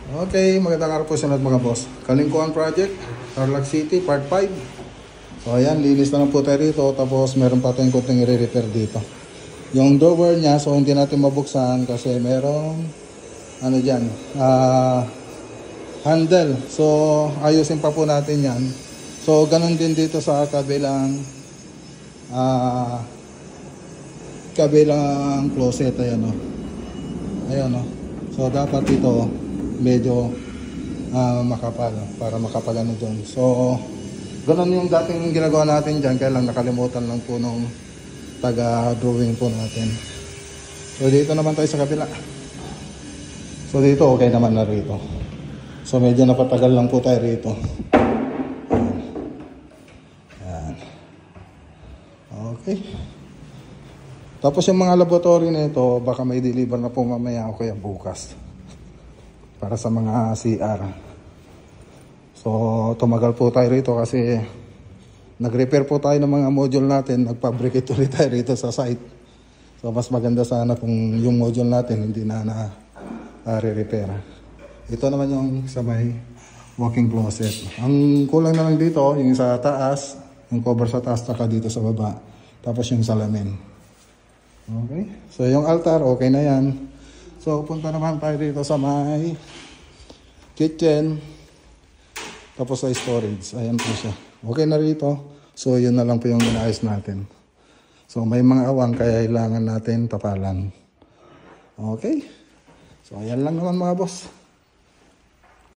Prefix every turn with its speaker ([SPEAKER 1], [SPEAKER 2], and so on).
[SPEAKER 1] Okay, magandang araw po sa lahat mga boss. Kalingkuhan Project, Tarlac City, Part 5. So ayan, linis na lang po tayo rito. Tapos meron pa tayong kunting i-repair dito. Yung drawer niya, so hindi natin mabuksan kasi merong ano dyan, handle. So ayusin pa po natin yan. So ganun din dito sa kabilang closet. Ayan o. Ayan o. So dapat ito medyo makapal para makapal ano dyan. So ganun yung dating ginagawa natin dyan, kaya lang nakalimutan lang po nung taga drawing po natin. So dito naman tayo sa kabila. So dito okay naman na rito. So medyo napatagal lang po tayo rito. Ayan. Okay. Tapos yung mga laboratory na ito baka may deliver na po mamaya o kaya bukas para sa mga CR. So tumagal po tayo rito kasi nag-repair po tayo ng mga module natin, nag-fabricate ulit tayo rito sa site. So mas maganda sana kung yung module natin hindi na re-repair. Ito naman yung sa may walk-in closet. Ang kulang na lang dito yung sa taas, yung cover sa taas saka dito sa baba, tapos yung salamin. Okay, so yung altar okay na yan. So, punta naman tayo dito sa may kitchen. Tapos sa storage. Ayan po siya. Okay na rito. So, yun na lang po yung inaayos natin. So, may mga awang kaya kailangan natin tapalan. Okay. So, ayan lang naman mga boss.